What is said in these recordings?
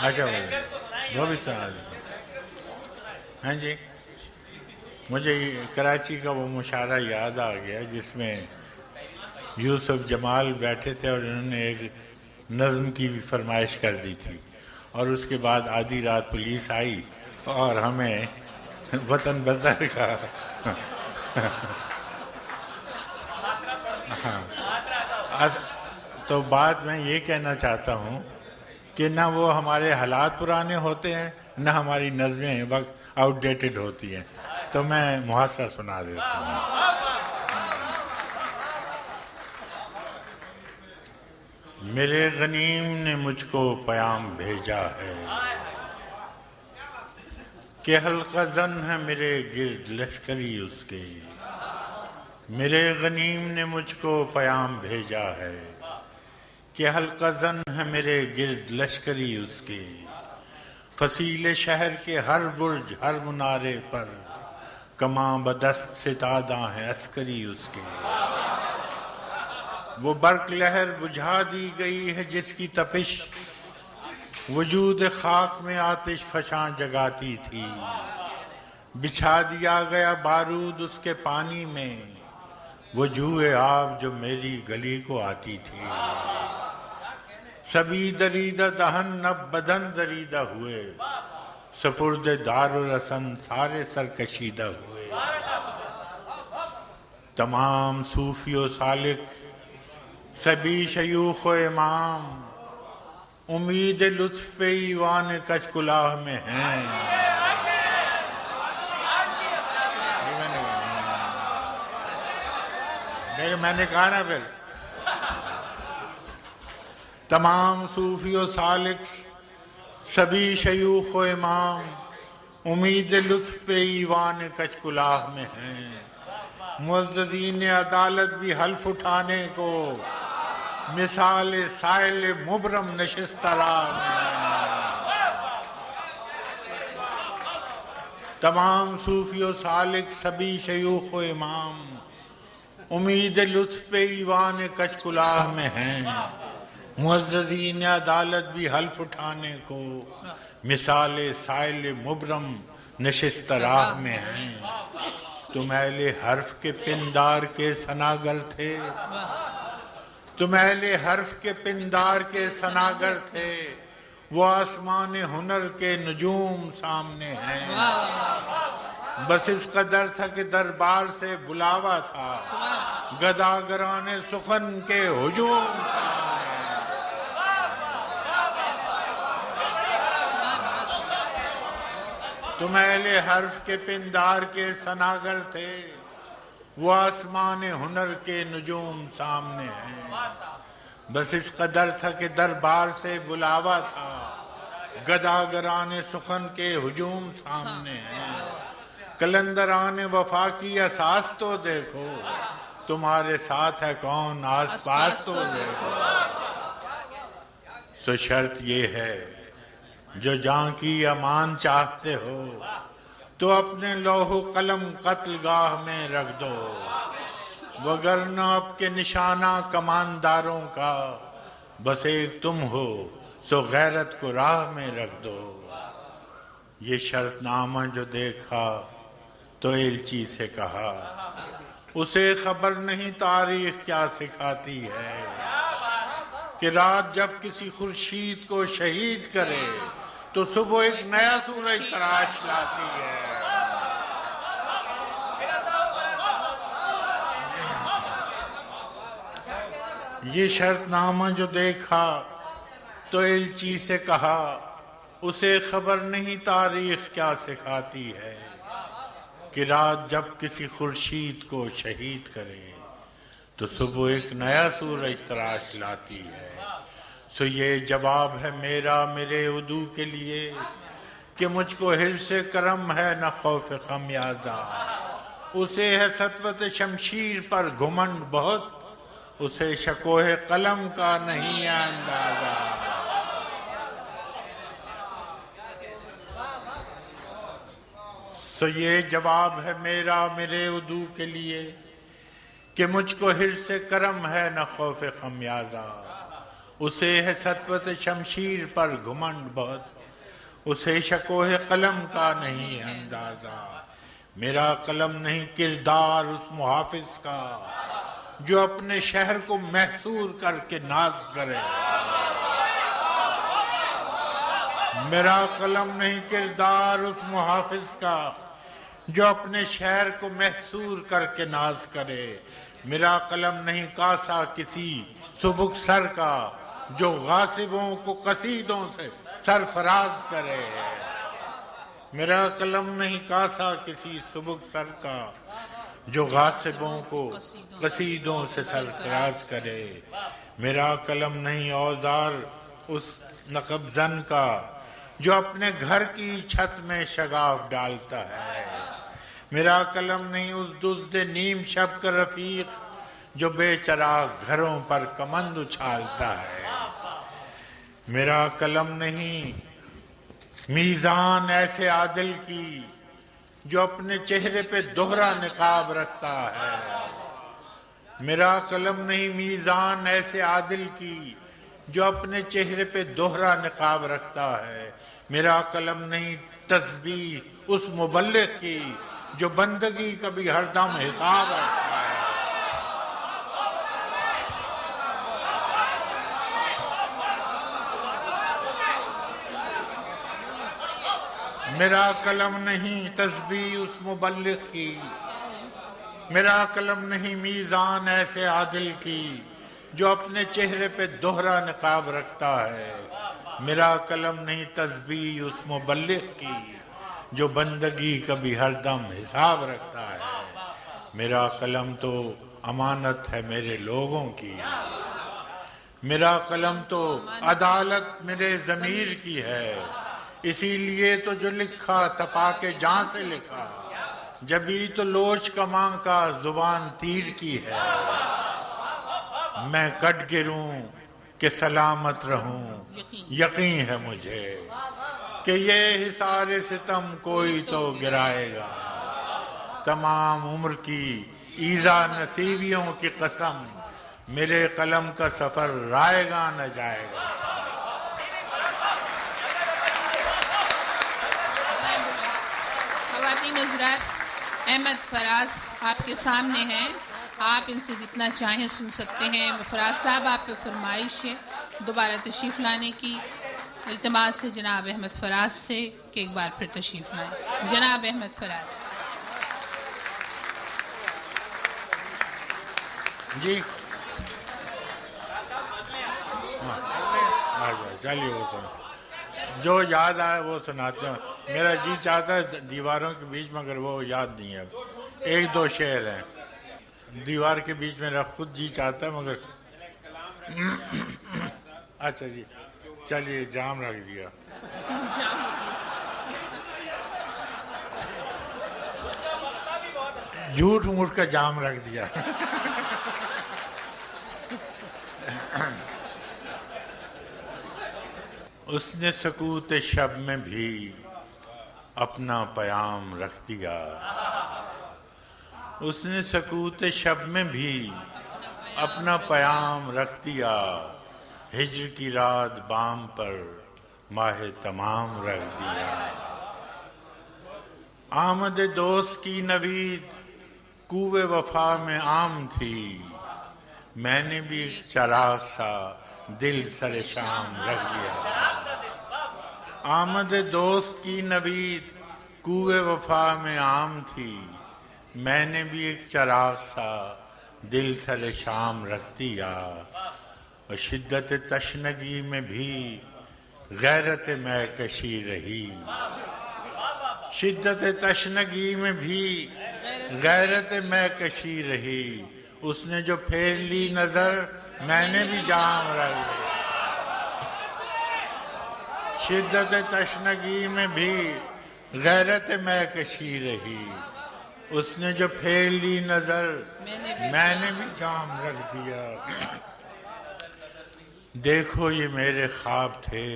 اچھا وہ بھی سنا دیتا ہاں جی. مجھے کراچی کا وہ مشاعرہ یاد آ گیا جس میں یوسف جمال بیٹھے تھے اور انہوں نے ایک نظم کی بھی فرمائش کر دی تھی، اور اس کے بعد آدھی رات پولیس آئی اور ہمیں وطن بدر کا تو بات میں یہ کہنا چاہتا ہوں کہ نہ وہ ہمارے حالات پرانے ہوتے ہیں، نہ ہماری نظمیں وقت آؤٹ ڈیٹڈ ہوتی ہیں. تو میں محاصرہ سنا دیتا ہوں. میرے غنیم نے مجھ کو پیام بھیجا ہے کہ حلقہ زن ہے میرے گرد لشکری اس کے. میرے غنیم نے مجھ کو پیام بھیجا ہے کہ حلقہ زن ہے میرے گرد لشکری اس کے. فصیل شہر کے ہر برج ہر منارے پر کماں بدست ستادہ ہیں عسکری اس کے. وہ برق لہر بجھا دی گئی ہے جس کی تپش وجود خاک میں آتش فشاں جگاتی تھی. بچھا دیا گیا بارود اس کے پانی میں وہ جوئے آب جو میری گلی کو آتی تھی. سبھی دریدہ دہن نب بدن دریدہ ہوئے سپرد دار و رسن سارے سرکشیدہ ہوئے. تمام صوفی و سالک سبھی شیوخ و امام امید لطف پہ ایوان کچ کلاہ میں ہیں. میں نے کہا نا پھر تمام صوفی و سالک سبھی شیوخ و امام امید لطف پہ ایوان کچ کلاہ میں ہیں. معززین عدالت بھی حلف اٹھانے کو مثال سائل مبرم نشستہ راہ میں. تمام صوفی و سالک سبھی شیوخ و امام امید لطف پہ ایوان کچ کلاہ میں ہیں. معززین عدالت بھی حلف اٹھانے کو مثال سائل مبرم نشستہ راہ میں ہیں. تم اہل حرف کے پندار کے ثناگر تھے تم اہل حرف کے پندار کے ثناگر تھے وہ آسمان ہنر کے نجوم سامنے ہیں. بس اس قدر تھا کہ دربار سے بلاوا تھا گداگران سخن کے ہجوم سامنے. تم اہل حرف کے پندار کے ثناگر تھے وہ آسمان ہنر کے نجوم سامنے ہیں. بس اس قدر تھا کہ دربار سے بلاوا تھا گداگران سخن کے ہجوم سامنے ہیں. کلندران وفا کی اساس تو دیکھو تمہارے ساتھ ہے کون آس پاس تو دیکھو. سو شرط یہ ہے جو جان کی امان چاہتے ہو تو اپنے لوح و قلم قتل گاہ میں رکھ دو وگرنہ اب کے نشانہ کمانداروں کا بس ایک تم ہو سو غیرت کو راہ میں رکھ دو. یہ شرط نامہ جو دیکھا تو ایلچی سے کہا اسے خبر نہیں تاریخ کیا سکھاتی ہے کہ رات جب کسی خورشید کو شہید کرے تو صبح ایک نیا سورج تراش لاتی ہے. یہ شرط نامہ جو دیکھا تو ایلچی سے کہا اسے خبر نہیں تاریخ کیا سکھاتی ہے کہ رات جب کسی خورشید کو شہید کرے تو صبح ایک نیا سورج تراش لاتی ہے. سو یہ جواب ہے میرا میرے عدو کے لیے کہ مجھ کو حرص کرم ہے نہ خوف خمیازہ. اسے ہے سطوت شمشیر پر گھمنڈ بہت اسے شکوہ قلم کا نہیں اندازہ. سو یہ جواب ہے میرا میرے عدو کے لیے کہ مجھ کو حرص کرم ہے نہ خوف خمیازہ. اسے ہے سطوت شمشیر پر گھمنڈ بہت، اسے شکوہ قلم کا نہیں اندازہ، میرا قلم نہیں کردار اس محافظ کا جو اپنے شہر کو محصور کر کے ناز کرے، میرا قلم نہیں کردار اس محافظ کا جو اپنے شہر کو محصور کر کے ناز کرے، میرا قلم نہیں کاسا کسی سبک سر کا جو غاصبوں کو قصیدوں سے سرفراز کرے، میرا قلم نہیں کاسا کسی سبک سر کا جو غاصبوں کو قصیدوں سے سرفراز کرے، میرا قلم نہیں اوزار اس نقب زن کا جو اپنے گھر کی چھت میں شگاف ڈالتا ہے، میرا قلم نہیں اس دزد نیم شب کا رفیق جو بے چراغ گھروں پر کمند اچھالتا ہے، میرا قلم نہیں میزان ایسے عادل کی جو اپنے چہرے پہ دوہرا نقاب رکھتا ہے، میرا قلم نہیں میزان ایسے عادل کی جو اپنے چہرے پہ دوہرا نقاب رکھتا ہے، میرا قلم نہیں تسبیح اس مبلغ کی جو بندگی کا بھی ہر دم حساب رکھتا ہے، میرا قلم نہیں تسبیح اس مبلغ کی، میرا قلم نہیں میزان ایسے عادل کی جو اپنے چہرے پہ دوہرا نقاب رکھتا ہے، میرا قلم نہیں تسبیح اس مبلغ کی جو بندگی کا بھی ہر دم حساب رکھتا ہے، میرا قلم تو امانت ہے میرے لوگوں کی، میرا قلم تو عدالت میرے ضمیر کی ہے، اسی لیے تو جو لکھا تپا کے جان سے لکھا، جبھی تو لوچ کماں کا زبان تیر کی ہے، میں کٹ گروں کہ سلامت رہوں، یقین ہے مجھے کہ یہ حصار ستم کوئی تو گرائے گا، تمام عمر کی ایذا نصیبیوں کی قسم میرے قلم کا سفر رائے گا نہ جائے گا۔ خواتین حضرات، احمد فراز آپ کے سامنے ہیں، آپ ان سے جتنا چاہیں سن سکتے ہیں۔ فراز صاحب، آپ پہ فرمائش ہے دوبارہ تشریف لانے کی، التماس ہے جناب احمد فراز سے کہ ایک بار پھر تشریف لائیں۔ جناب احمد فراز جی چلیے، وہ تو جو یاد آئے وہ سناتے ہیں، میرا جی چاہتا ہے دیواروں کے بیچ میں، مگر وہ یاد نہیں ہے، ایک دو شعر ہیں دیوار کے بیچ میں، خود جی چاہتا ہے مگر اچھا جی چلیے، جام رکھ دیا، جھوٹ موٹ کا جام رکھ دیا۔ اس نے سکوت شب میں بھی اپنا پیام رکھ دیا، اس نے سکوت شب میں بھی اپنا پیام رکھ دیا، ہجر کی رات بام پر ماہ تمام رکھ دیا، آمد دوست کی نوید کوہ وفا میں عام تھی، میں نے بھی ایک چراغ سا دل سر شام رکھ دیا، آمد دوست کی نوید کوہ وفا میں عام تھی، میں نے بھی ایک چراغ سا دل سر شام رکھ دیا، اور شدت تشنگی میں بھی غیرت میں کشی رہی، شدت تشنگی میں بھی غیرت میں کشی رہی، اس نے جو پھیر لی نظر میں نے بھی جام رکھ دیا، شدت تشنگی میں بھی غیرت میں کشی رہی، اس نے جو پھیر لی نظر میں نے بھی جام رکھ دیا، دیکھو یہ میرے خواب تھے،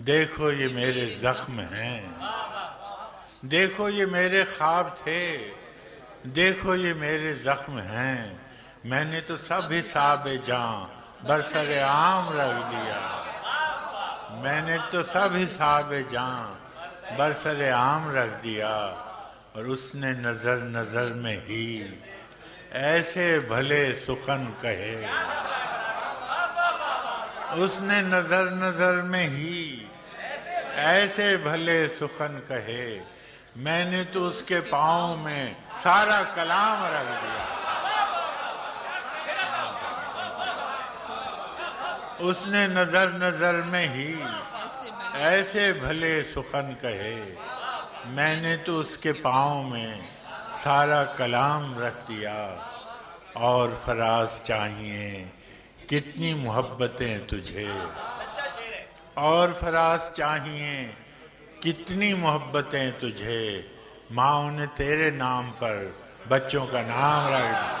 دیکھو یہ میرے زخم ہیں، دیکھو یہ میرے خواب تھے، دیکھو یہ میرے زخم ہیں، میں نے تو سب حساب جاں برسر عام رکھ دیا، میں نے تو سب حساب جاں برسر عام رکھ دیا، اور اس نے نظر نظر میں ہی ایسے بھلے سخن کہے، اس نے نظر نظر میں ہی ایسے بھلے سخن کہے، میں نے تو اس کے پاؤں میں سارا کلام رکھ دیا، اس نے نظر نظر میں ہی ایسے بھلے سخن کہے، میں نے تو اس کے پاؤں میں سارا کلام رکھ دیا، اور فراز چاہیے کتنی محبتیں تجھے، اور فراز چاہیے کتنی محبتیں تجھے، ماں نے تیرے نام پر بچوں کا نام رکھ دیا۔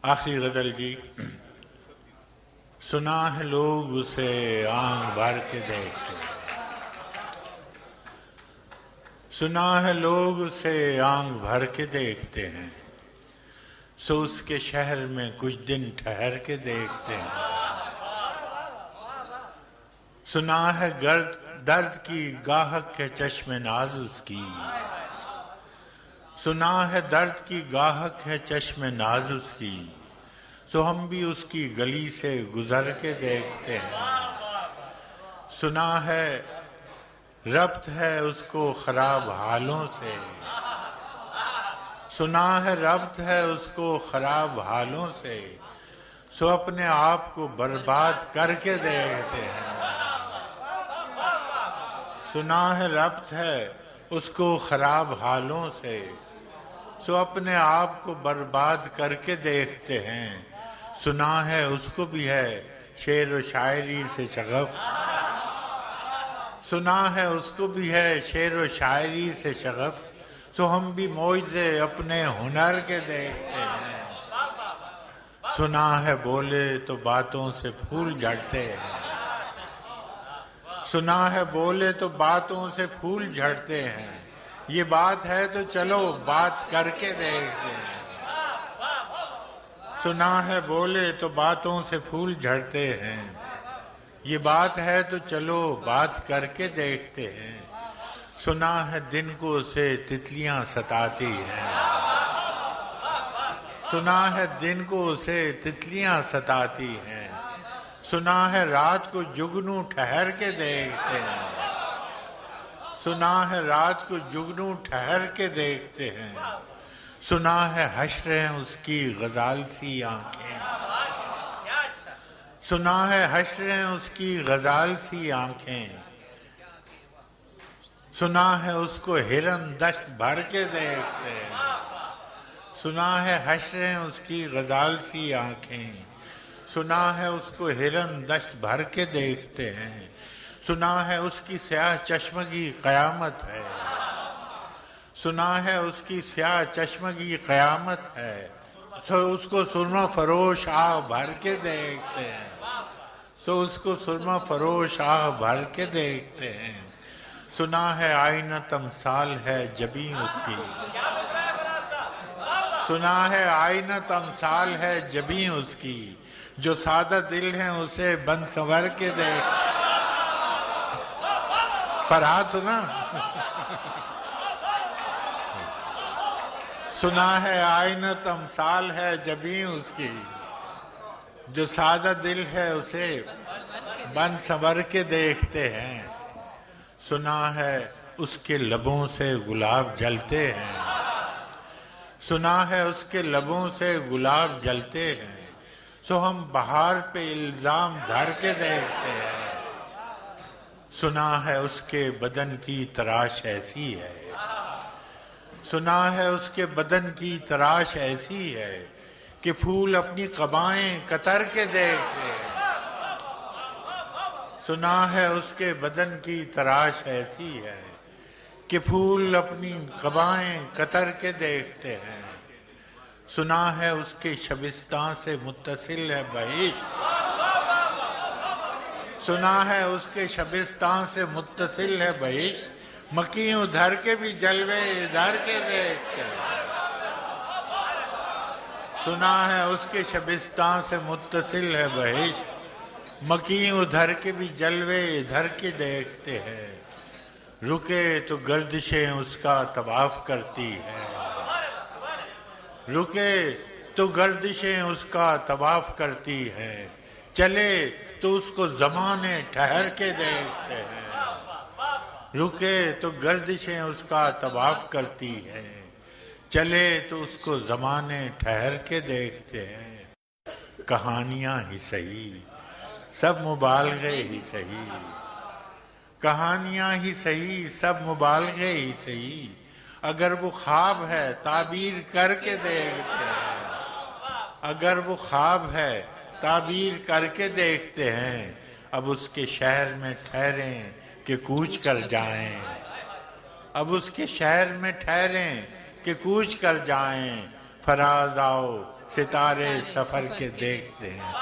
آخری غزل جی، سنا ہے لوگ اسے آنکھ بھر کے دیکھتے ہیں، سنا ہے لوگ اسے آنکھ بھر کے دیکھتے ہیں، سو اس کے شہر میں کچھ دن ٹھہر کے دیکھتے ہیں، سنا ہے درد کی گاہک ہے چشم ناز اس کی، سنا ہے درد کی گاہک ہے چشم ناز اس کی، سو ہم بھی اس کی گلی سے گزر کے دیکھتے ہیں، سنا ہے ربط ہے اس کو خراب حالوں سے، سنا ہے ربط ہے اس کو خراب حالوں سے، سو اپنے آپ کو برباد کر کے دیکھتے ہیں، سنا ہے ربط ہے اس کو خراب حالوں سے، سو اپنے آپ کو برباد کر کے دیکھتے ہیں، سنا ہے اس کو بھی ہے شعر و شاعری سے شغف، سنا ہے اس کو بھی ہے شعر و شاعری سے شغف، سو ہم بھی معجزے اپنے ہنر کے دیکھتے ہیں، سنا ہے بولے تو باتوں سے پھول جھڑتے ہیں، سنا ہے بولے تو باتوں سے پھول جھڑتے ہیں، یہ بات ہے تو چلو بات کر کے دیکھتے ہیں، سنا ہے بولے تو باتوں سے پھول جھڑتے ہیں، یہ بات ہے تو چلو بات کر کے دیکھتے ہیں، سنا ہے دن کو اسے تتلیاں ستاتی ہیں، سنا ہے دن کو اسے تتلیاں ستاتی ہیں، سنا ہے رات کو جگنو ٹھہر کے دیکھتے ہیں، سنا ہے رات کو جگنو ٹھہر کے دیکھتے ہیں، سنا ہے حشر ہیں اس کی غزال سی آنکھیں، سنا ہے حشر ہیں اس کی غزال سی آنکھیں، سنا ہے اس کو ہرن دشت بھر کے دیکھتے ہیں، سنا ہے حشر ہیں اس کی غزال سی آنکھیں، سنا ہے اس کو ہرن دشت بھر کے دیکھتے ہیں، سنا ہے اس کی سیاہ چشمگی قیامت ہے، سنا ہے اس کی سیاہ چشمگی قیامت ہے، سو اس کو سرما فروش آہ بھر کے دیکھتے ہیں، سو اس کو سرما فروش آہ بھر کے دیکھتے ہیں، سنا ہے آئینہ تمثال ہے جبیں اس کی، سنا ہے آئینہ تمثال ہے جبیں اس کی، جو سادہ دل ہیں اسے بن سنور کے دیکھتے ہیں، فرحات سنا؟ سنا ہے آئینہ تمثال ہے جبیں اس کی، جو سادہ دل ہے اسے بن سنور کے دیکھتے ہیں، سنا ہے اس کے لبوں سے گلاب جلتے ہیں، سنا ہے اس کے لبوں سے گلاب جلتے ہیں، سو ہم بہار پہ الزام دھر کے دیکھتے ہیں، سنا ہے اس کے بدن کی تراش ایسی ہے، سنا ہے اس کے بدن کی تراش ایسی ہے کہ پھول اپنی قبائیں کتر کے دیکھتے ہیں، سنا ہے اس کے بدن کی تراش ایسی ہے کہ پھول اپنی قبائیں کتر کے دیکھتے ہیں، سنا ہے اس کے شبستان سے متصل ہے بہشت، سنا ہے اس کے شبستان سے متصل ہے بہشت، مکیوں دھر کے بھی جلوے ادھر کے دیکھتے ہیں، سنا ہے اس کے شبستان سے متصل ہے بہشت، مکیں ادھر کے بھی جلوے ادھر کے دیکھتے ہیں، رکے تو گردشیں اس کا طواف کرتی ہے، رکے تو گردشیں اس کا طواف کرتی ہے، چلے تو اس کو زمانے ٹھہر کے دیکھتے ہیں، رکے تو گردشیں اس کا طواف کرتی ہے، چلے تو اس کو زمانے ٹھہر کے دیکھتے ہیں، کہانیاں ہی صحیح سب مبالغے ہی صحیح، کہانیاں ہی صحیح سب مبالغے ہی صحیح، اگر وہ خواب ہے تعبیر کر کے دیکھتے ہیں، اگر وہ خواب ہے تعبیر کر کے دیکھتے ہیں، اب اس کے شہر میں ٹھہریں کہ کوچ کر جائیں، اب اس کے شہر میں ٹھہریں کہ کوچ کر جائیں، فراز آؤ ستارے سفر کے دیکھتے ہیں۔